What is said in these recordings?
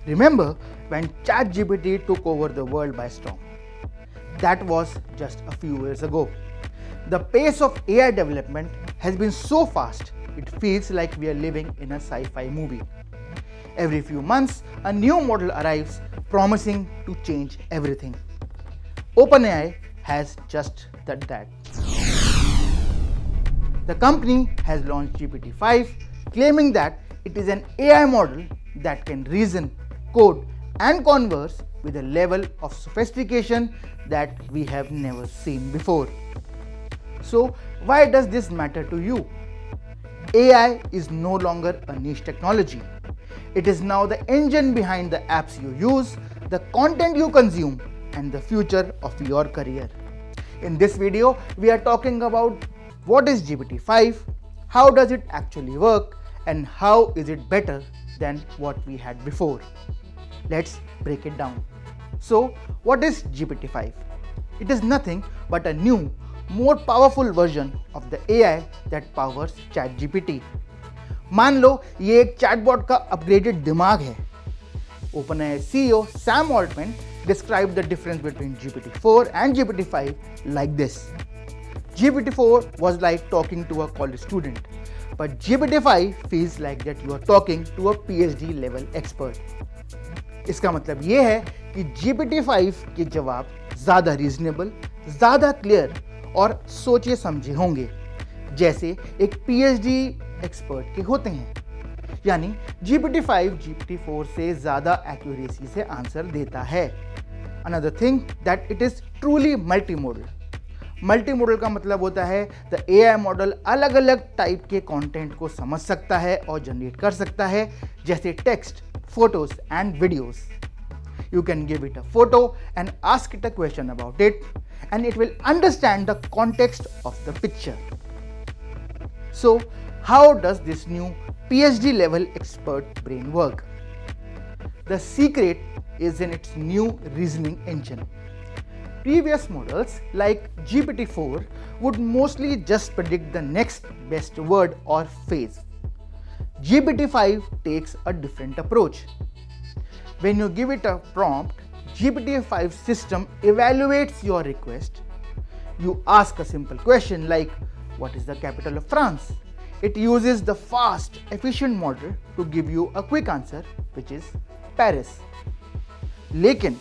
Remember when ChatGPT took over the world by storm? That was just a few years ago. The pace of AI development has been so fast, it feels like we are living in a sci-fi movie. Every few months, a new model arrives promising to change everything. OpenAI has just done that. The company has launched GPT-5, claiming that it is an AI model that can reason, code, and converse with a level of sophistication that we have never seen before. So, why does this matter to you? AI is no longer a niche technology. It is now the engine behind the apps you use, the content you consume, and the future of your career. In this video, we are talking about what is GPT-5, how does it actually work, and how is it better than what we had before. Let's break it down. So, what is GPT-5? It is nothing but a new, more powerful version of the AI that powers ChatGPT. मान लो ये एक chatbot का upgraded दिमाग है. OpenAI CEO Sam Altman described the difference between GPT-4 and GPT-5 like this. GPT-4 was like talking to a college student, but GPT-5 feels like that you are talking to a PhD level expert. इसका मतलब ये है कि GPT-5 के जवाब ज़्यादा reasonable, ज़्यादा clear और सोचे समझे होंगे, जैसे एक PhD एक्सपर्ट के होते हैं. यानी GPT-5 GPT-4 से ज़्यादा एक्यूरेसी से आंसर देता है. Another thing that it is truly multimodal. Multimodal का मतलब होता है द AI मॉडल अलग अलग टाइप के कंटेंट को समझ सकता है और जनरेट कर सकता है, जैसे text, photos and videos. You can give it a photo and ask it a question about it, and it will understand the context of the picture. So, how does this new PhD level expert brain work? The secret is in its new reasoning engine. Previous models like GPT-4 would mostly just predict the next best word or phrase. GPT-5 takes a different approach. When you give it a prompt, GPT-5 system evaluates your request. You ask a simple question like, what is the capital of France? It uses the fast, efficient model to give you a quick answer, which is Paris. लेकिन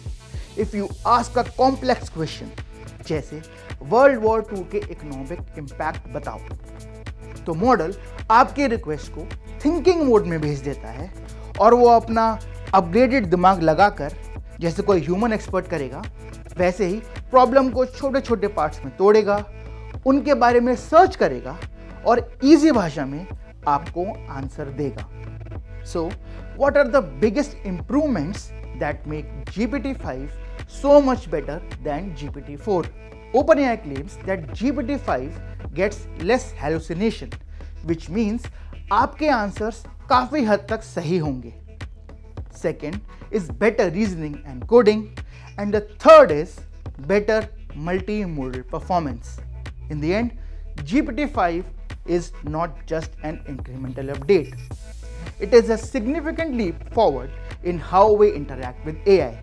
if you ask a complex question, जैसे world war 2 के economic impact बताओ, तो model आपके request को thinking mode में भेज देता है और वो अपना अपग्रेडेड दिमाग लगाकर, जैसे कोई ह्यूमन एक्सपर्ट करेगा, वैसे ही प्रॉब्लम को छोटे छोटे पार्ट्स में तोड़ेगा, उनके बारे में सर्च करेगा और इजी भाषा में आपको आंसर देगा. So what are the biggest improvements that make GPT-5 so much better than GPT-4? OpenAI claims that GPT-5 gets less hallucination, which means आपके आंसर्स काफ़ी हद तक सही होंगे. Second is better reasoning and coding, and the third is better multimodal performance. In the end, GPT-5 is not just an incremental update. It is a significant leap forward in how we interact with AI.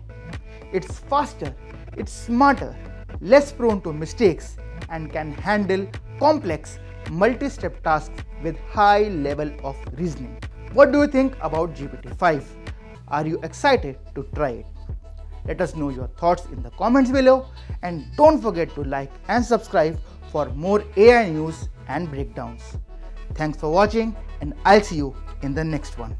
It's faster, it's smarter, less prone to mistakes, and can handle complex multi-step tasks with high level of reasoning. What do you think about GPT-5? Are you excited to try it? Let us know your thoughts in the comments below, and don't forget to like and subscribe for more AI news and breakdowns. Thanks for watching, and I'll see you in the next one.